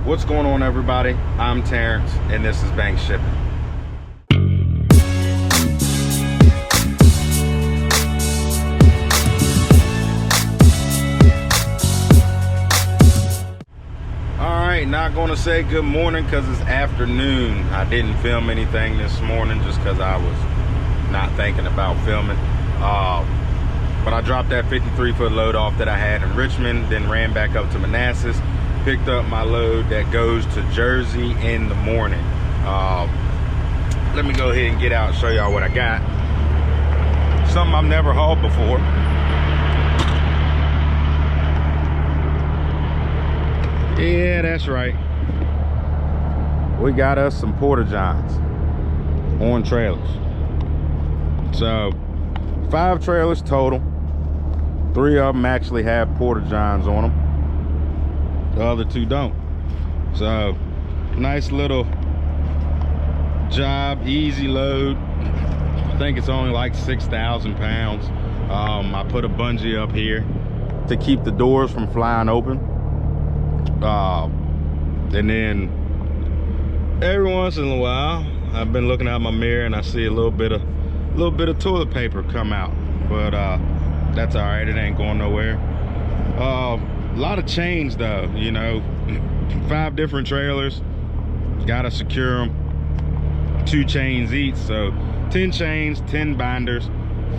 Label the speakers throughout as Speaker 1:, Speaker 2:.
Speaker 1: What's going on, everybody? I'm Terrence, and this is Bank Shipping. Alright, not gonna say good morning because it's afternoon. I didn't film anything this morning just because I was not thinking about filming. But I dropped that 53-foot load off that I had in Richmond, then ran back up to Manassas, picked up my load that goes to Jersey in the morning. Let me go ahead and get out and show y'all what I got. Something I've never hauled before. Yeah, that's right. We got us some Porta Johns on trailers. So 5 trailers total. 3 of them actually have Porta Johns on them. The other 2 don't. So nice little job, easy load. I think it's only like 6,000 pounds. I put a bungee up here to keep the doors from flying open. And then every once in a while, I've been looking out my mirror and I see a little bit of toilet paper come out, but that's all right. It ain't going nowhere. A lot of chains though, you know. 5 different trailers, gotta secure them. 2 chains each, so 10 chains, 10 binders.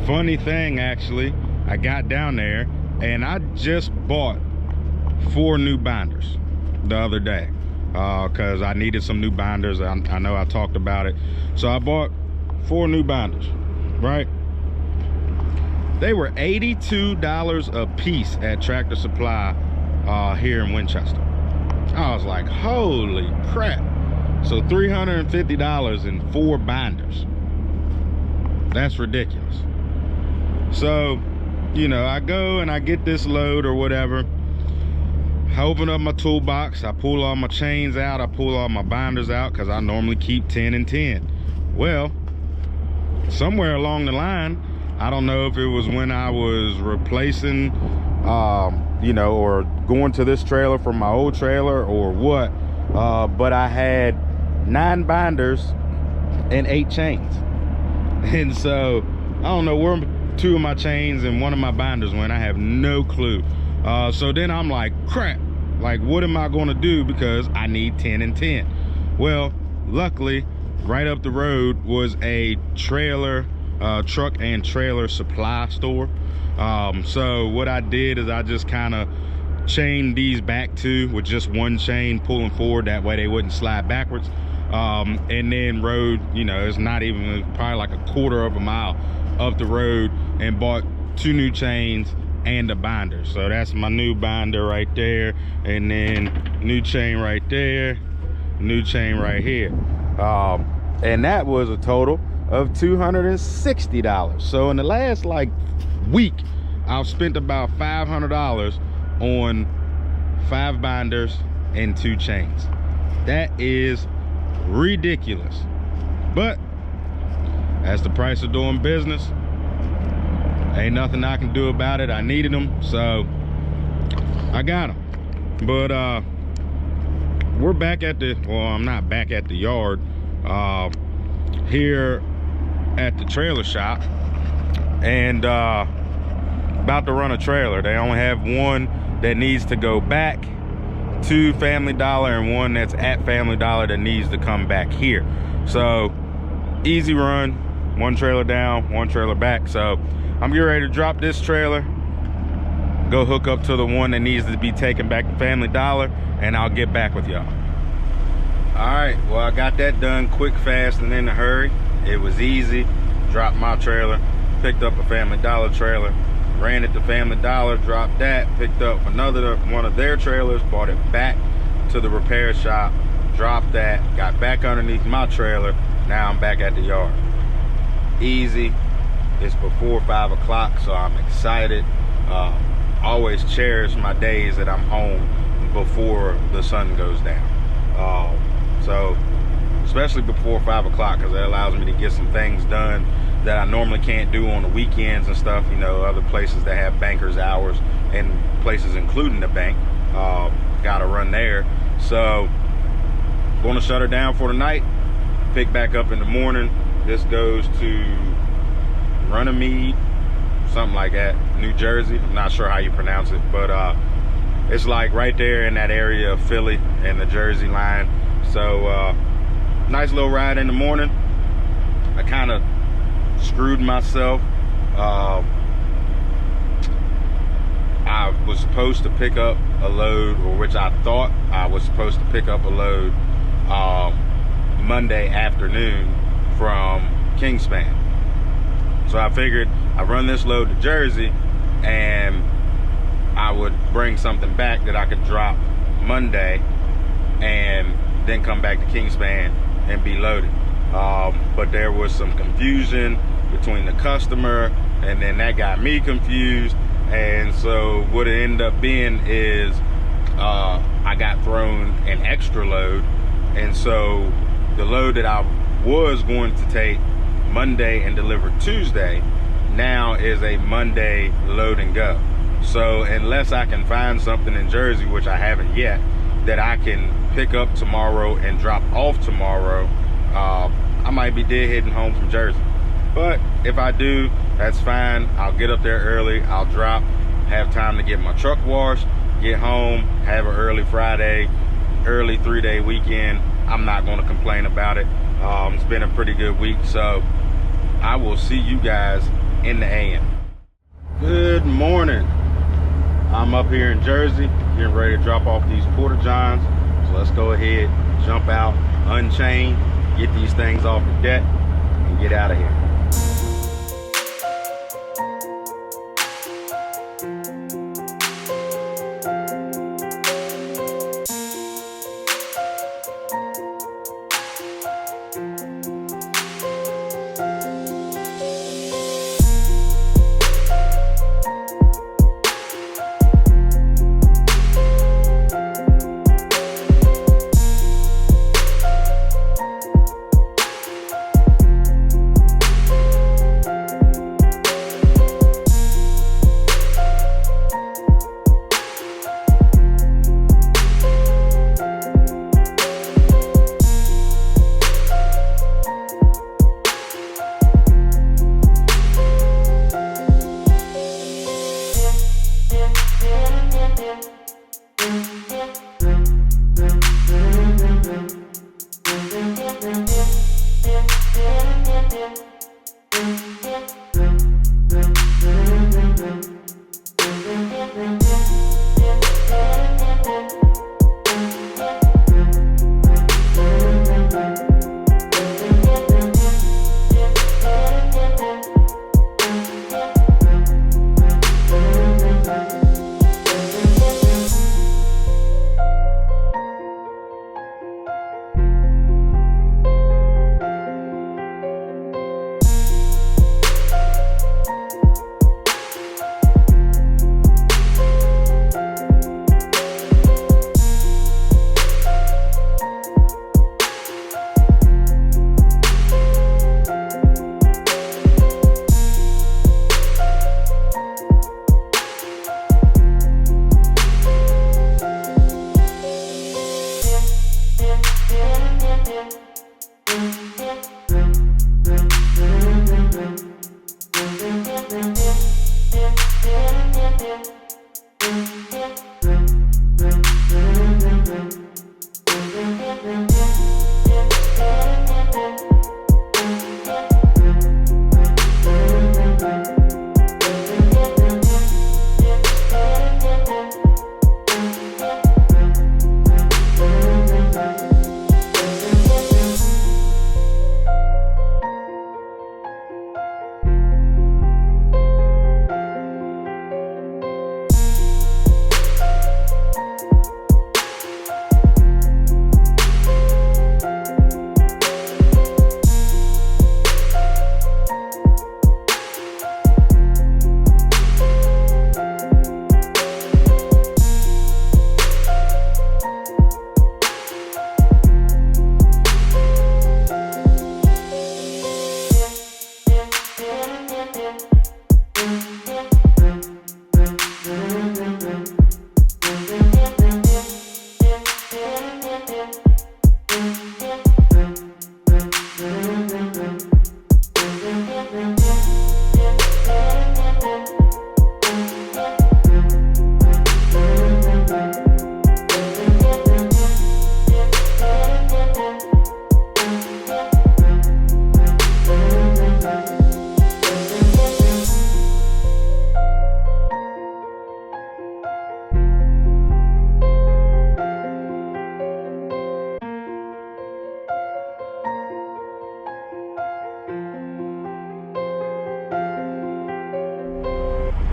Speaker 1: Funny thing, actually, I got down there and I just bought 4 new binders the other day because I needed some new binders. I know I talked about it, so I bought 4 new binders, right? They were $82 a piece at Tractor Supply here in Winchester. I was like, holy crap. So $350 in 4 binders. That's ridiculous. So, you know, I go and I get this load or whatever. I open up my toolbox, I pull all my chains out, I pull all my binders out because I normally keep 10 and 10. Well, somewhere along the line, I don't know if it was when I was replacing, you know, or going to this trailer from my old trailer or what, but I had 9 binders and 8 chains. And so I don't know where 2 of my chains and 1 of my binders went. I have no clue. So then I'm like, crap, like what am I gonna do, because I need 10 and 10. Well, luckily right up the road was a trailer, truck and trailer supply store. So what I did is I just kind of chained these back to with just 1 chain pulling forward, that way they wouldn't slide backwards. And then rode, you know, it's not even, probably like a 1/4 of a mile up the road, and bought 2 new chains and a binder. So that's my new binder right there, and then new chain right there, new chain right here. And that was a total of $260. So in the last like week, I've spent about $500 on 5 binders and 2 chains. That is ridiculous, but that's the price of doing business. Ain't nothing I can do about it. I needed them, so I got them. But we're back at the, well, I'm not back at the yard, here at the trailer shop, and about to run a trailer. They only have 1 that needs to go back to Family Dollar and 1 that's at Family Dollar that needs to come back here. So easy run, 1 trailer down, 1 trailer back. So I'm getting ready to drop this trailer, go hook up to the 1 that needs to be taken back to Family Dollar, and I'll get back with y'all. All right, well, I got that done quick, fast, and in a hurry. It was easy. Dropped my trailer, picked up a Family Dollar trailer, ran it to Family Dollar, dropped that, picked up another 1 of their trailers, brought it back to the repair shop, dropped that, got back underneath my trailer. Now I'm back at the yard. Easy. It's before 5 o'clock, so I'm excited. Always cherish my days that I'm home before the sun goes down. So especially before 5 o'clock, because that allows me to get some things done that I normally can't do on the weekends and stuff. You know, other places that have bankers hours, and places including the bank, gotta run there. So gonna shut her down for the night, pick back up in the morning. This goes to Runnymede, something like that, New Jersey. I'm not sure how you pronounce it, but it's like right there in that area of Philly and the Jersey line. So nice little ride in the morning. I kind of screwed myself. I was supposed to pick up a load, or which I thought I was supposed to pick up a load Monday afternoon from Kingspan. So I figured I'd run this load to Jersey and I would bring something back that I could drop Monday and then come back to Kingspan and be loaded. But there was some confusion between the customer, and then that got me confused. And so what it ended up being is I got thrown an extra load. And so the load that I was going to take Monday and deliver Tuesday now is a Monday load and go. So unless I can find something in Jersey, which I haven't yet, that I can pick up tomorrow and drop off tomorrow, I might be deadheading home from Jersey. But if I do, that's fine. I'll get up there early, I'll drop, have time to get my truck washed, get home, have an early Friday, early 3-day weekend. I'm not going to complain about it. It's been a pretty good week, so I will see you guys in the AM. Good morning. I'm up here in Jersey, getting ready to drop off these Porta Johns. So let's go ahead, jump out, unchain, get these things off the deck, and get out of here.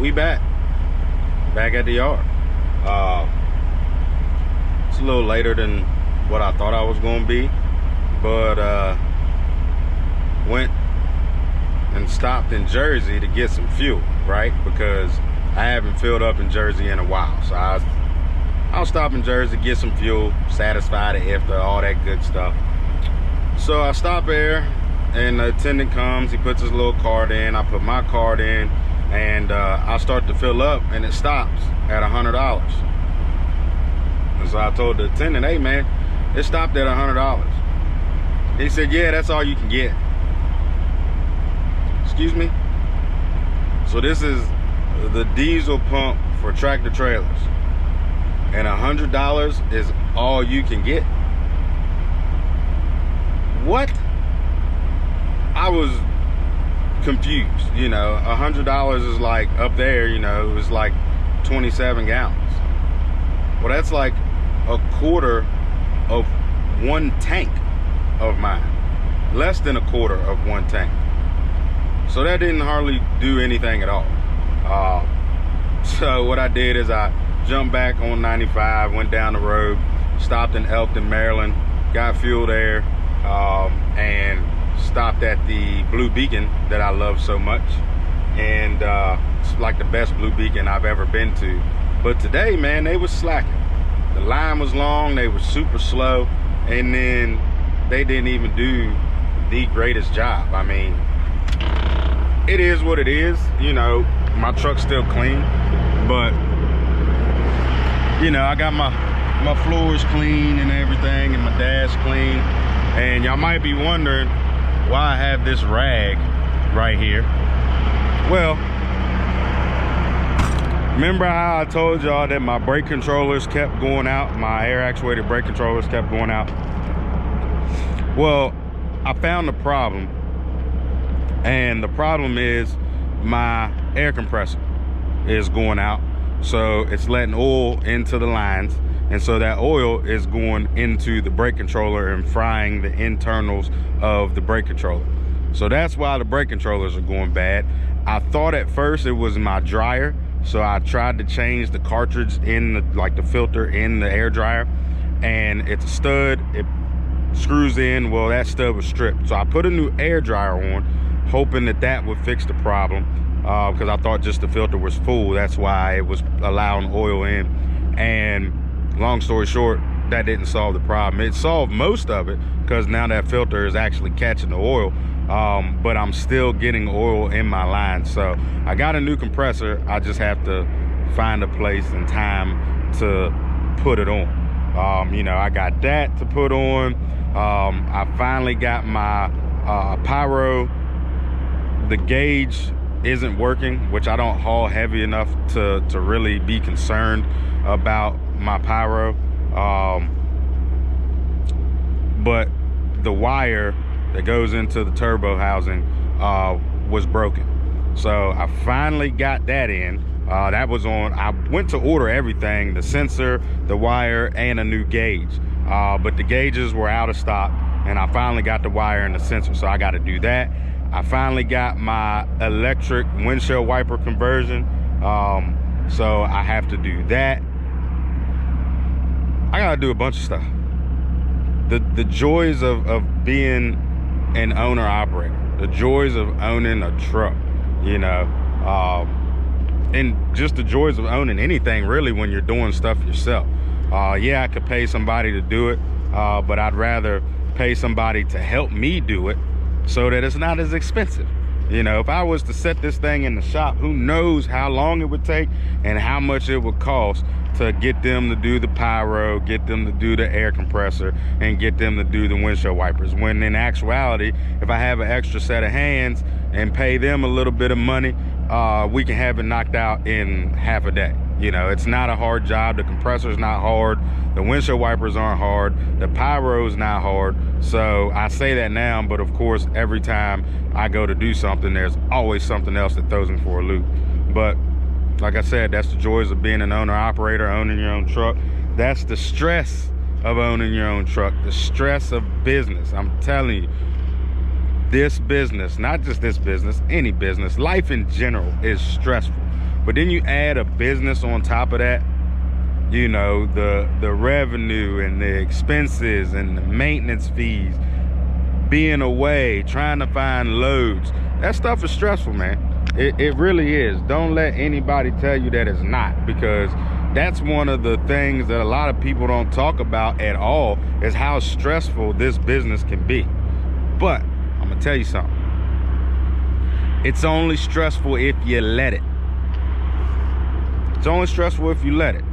Speaker 1: We back at the yard. It's a little later than what I thought I was gonna be, but went and stopped in Jersey to get some fuel, right? Because I haven't filled up in Jersey in a while. So I'll stop in Jersey, get some fuel, satisfy the after, all that good stuff. So I stop there, and the attendant comes, he puts his little card in, I put my card in, and I start to fill up, and it stops at $100. And so I told the attendant, hey man, it stopped at $100. He said, yeah, that's all you can get. Excuse me? So this is the diesel pump for tractor trailers, and $100 is all you can get? What? I was confused. You know, $100 is like up there, you know, it was like 27 gallons. Well, that's like a quarter of one tank of mine, less than a quarter of one tank. So that didn't hardly do anything at all. So what I did is I jumped back on 95, went down the road, stopped in Elkton, Maryland, got fuel there, and stopped at the Blue Beacon that I love so much. And it's like the best Blue Beacon I've ever been to. But today, man, they was slacking. The line was long, they were super slow, and then they didn't even do the greatest job. I mean, it is what it is. You know, my truck's still clean, but you know, I got my floors clean and everything, and my dash clean. And y'all might be wondering why I have this rag right here. Well, remember how I told y'all that my brake controllers kept going out? My air actuated brake controllers kept going out. Well, I found the problem, and the problem is my air compressor is going out. So it's letting oil into the lines, and so that oil is going into the brake controller and frying the internals of the brake controller. So that's why the brake controllers are going bad. I thought at first it was my dryer, so I tried to change the cartridge in the filter in the air dryer, and it's a stud, it screws in. Well, that stud was stripped, so I put a new air dryer on, hoping that would fix the problem, because I thought just the filter was full. That's why it was allowing oil in. And long story short, that didn't solve the problem. It solved most of it, because now that filter is actually catching the oil, but I'm still getting oil in my line. So I got a new compressor. I just have to find a place and time to put it on. You know, I got that to put on. I finally got my pyro. The gauge isn't working, which I don't haul heavy enough to really be concerned about my pyro. But the wire that goes into the turbo housing was broken. So I finally got that in. That was on. I went to order everything, the sensor, the wire, and a new gauge. But the gauges were out of stock, and I finally got the wire and the sensor, so I got to do that. I finally got my electric windshield wiper conversion, so I have to do that. I gotta do a bunch of stuff. The joys of being an owner operator, the joys of owning a truck, you know, and just the joys of owning anything really when you're doing stuff yourself. Yeah, I could pay somebody to do it, but I'd rather pay somebody to help me do it so that it's not as expensive. You know, if I was to set this thing in the shop, who knows how long it would take and how much it would cost to get them to do the pyro, get them to do the air compressor, and get them to do the windshield wipers. When in actuality, if I have an extra set of hands and pay them a little bit of money, we can have it knocked out in half a day. You know, it's not a hard job. The compressor's not hard. The windshield wipers aren't hard. The pyro's not hard. So I say that now, but of course, every time I go to do something, there's always something else that throws me for a loop. But like I said, that's the joys of being an owner-operator, owning your own truck. That's the stress of owning your own truck, the stress of business. I'm telling you, this business, not just this business, any business, life in general is stressful. But then you add a business on top of that, you know, the revenue and the expenses and the maintenance fees, being away, trying to find loads. That stuff is stressful, man. It really is. Don't let anybody tell you that it's not, because that's one of the things that a lot of people don't talk about at all, is how stressful this business can be. But I'm gonna tell you something. It's only stressful if you let it. It's only stressful if you let it.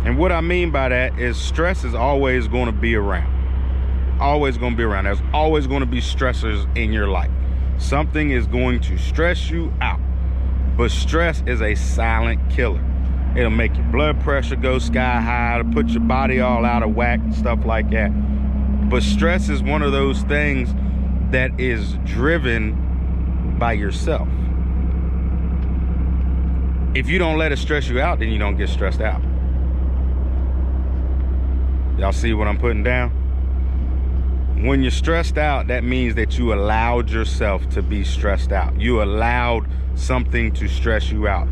Speaker 1: And what I mean by that is stress is always going to be around. Always going to be around. There's always going to be stressors in your life. Something is going to stress you out. But stress is a silent killer. It'll make your blood pressure go sky high, it'll put your body all out of whack and stuff like that. But stress is one of those things that is driven by yourself. If you don't let it stress you out, then you don't get stressed out. Y'all see what I'm putting down? When you're stressed out, that means that you allowed yourself to be stressed out. You allowed something to stress you out.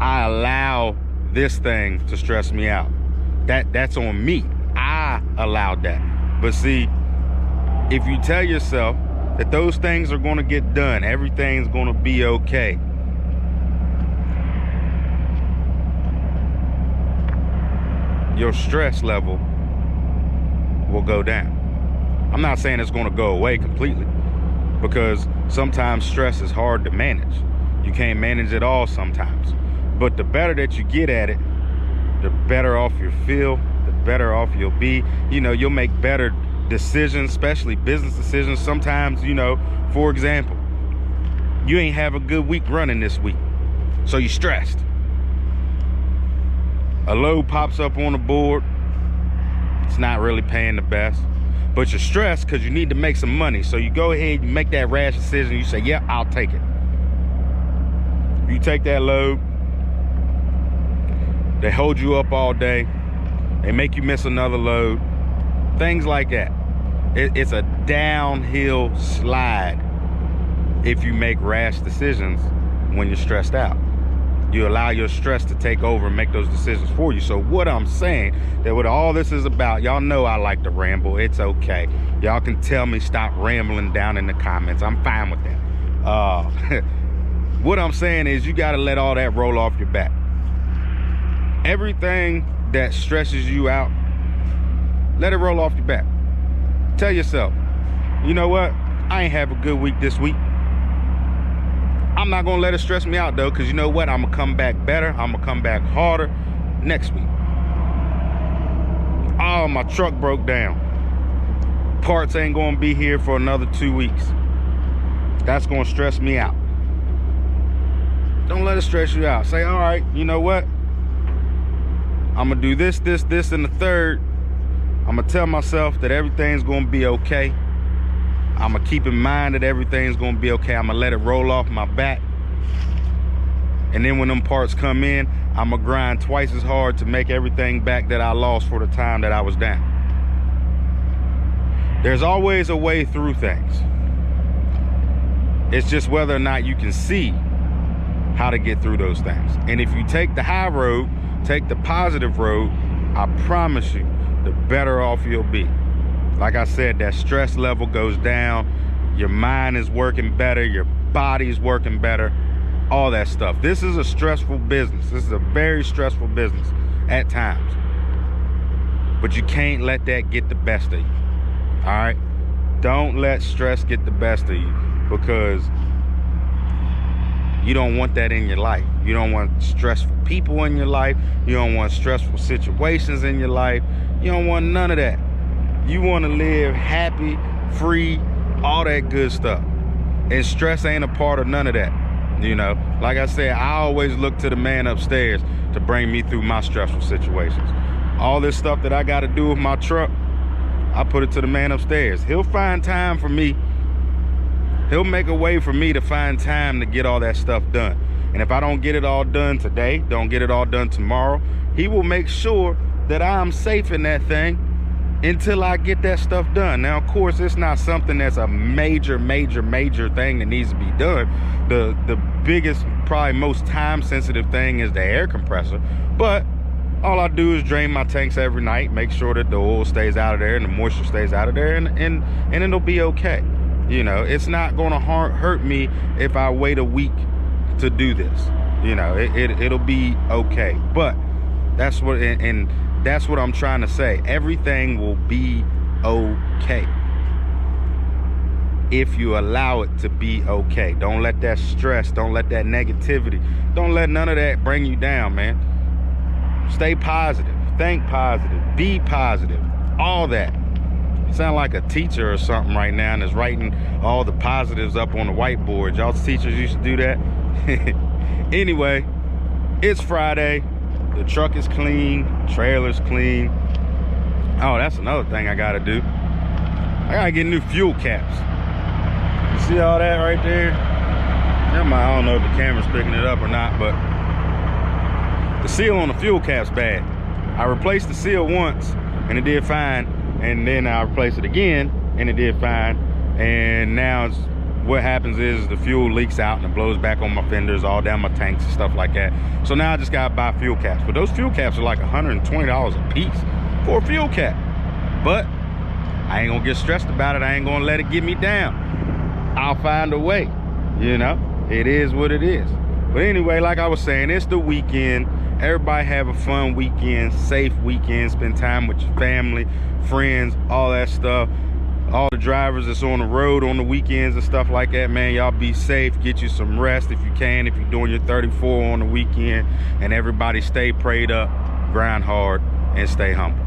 Speaker 1: I allow this thing to stress me out. That's on me. I allowed that. But see, if you tell yourself that those things are going to get done, everything's going to be okay, your stress level will go down. I'm not saying it's going to go away completely, because sometimes stress is hard to manage. You can't manage it all sometimes. But the better that you get at it, the better off you feel, the better off you'll be. You know, you'll make better decisions, especially business decisions. Sometimes, you know, for example, you ain't have a good week running this week, so you're stressed. A load pops up on the board. It's not really paying the best, but you're stressed because you need to make some money. So you go ahead, you make that rash decision. You say, yeah, I'll take it. You take that load. They hold you up all day. They make you miss another load. Things like that. It's a downhill slide if you make rash decisions when you're stressed out. You allow your stress to take over and make those decisions for you. So what I'm saying, that what all this is about, y'all know I like to ramble. It's okay. Y'all can tell me stop rambling down in the comments. I'm fine with that. What I'm saying is you got to let all that roll off your back. Everything that stresses you out, let it roll off your back. Tell yourself, you know what? I ain't have a good week this week. I'm not gonna let it stress me out though, because you know what? I'm gonna come back better. I'm gonna come back harder next week. Oh, my truck broke down. Parts ain't gonna be here for another 2 weeks. That's gonna stress me out. Don't let it stress you out. Say, all right, you know what? I'm gonna do this, this, this, and the third. I'm gonna tell myself that everything's gonna be okay. I'm gonna keep in mind that everything's gonna be okay. I'm gonna let it roll off my back. And then when them parts come in, I'm gonna grind twice as hard to make everything back that I lost for the time that I was down. There's always a way through things. It's just whether or not you can see how to get through those things. And if you take the high road, take the positive road, I promise you, the better off you'll be. Like I said, that stress level goes down, your mind is working better, your body's working better, all that stuff. This is a stressful business. This is a very stressful business at times. But you can't let that get the best of you. All right? Don't let stress get the best of you, because You don't want that in your life. You don't want stressful people in your life. You don't want stressful situations in your life. You don't want none of that. You want to live happy, free, all that good stuff. And stress ain't a part of none of that. You know, like I said, I always look to the man upstairs to bring me through my stressful situations. All this stuff that I got to do with my truck, I put it to the man upstairs. He'll find time for me. He'll make a way for me to find time to get all that stuff done. And if I don't get it all done today, don't get it all done tomorrow, he will make sure that I'm safe in that thing until I get that stuff done. Now, of course, it's not something that's a major thing that needs to be done. The biggest, probably most time-sensitive thing is the air compressor. But all I do is drain my tanks every night, make sure that the oil stays out of there and the moisture stays out of there, and it'll be okay. You know, it's not gonna hurt me if I wait a week to do this. You know, it'll be okay. But that's what, and that's what I'm trying to say. Everything will be okay if you allow it to be okay. Don't let that stress, don't let that negativity, don't let none of that bring you down, man. Stay positive, think positive, be positive, all that. Sound like a teacher or something right now and is writing all the positives up on the whiteboard. Y'all's teachers used to do that. Anyway, it's Friday. The truck is clean, trailer's clean. Oh, that's another thing I gotta do. I gotta get new fuel caps. You see all that right there? I don't know if the camera's picking it up or not, but the seal on the fuel cap's bad. I replaced the seal once and it did fine, and then I replaced it again and it did fine, and now what happens is the fuel leaks out and it blows back on my fenders, all down my tanks and stuff like that. So now I just gotta buy fuel caps. But those fuel caps are like $120 a piece for a fuel cap. But I ain't gonna get stressed about it. I ain't gonna let it get me down. I'll find a way, you know? It is what it is. But anyway, like I was saying, it's the weekend. Everybody have a fun weekend, safe weekend, spend time with your family, friends, all that stuff. All the drivers that's on the road on the weekends and stuff like that, man, y'all be safe, get you some rest if you can, if you're doing your 34 on the weekend, and everybody stay prayed up, grind hard, and stay humble.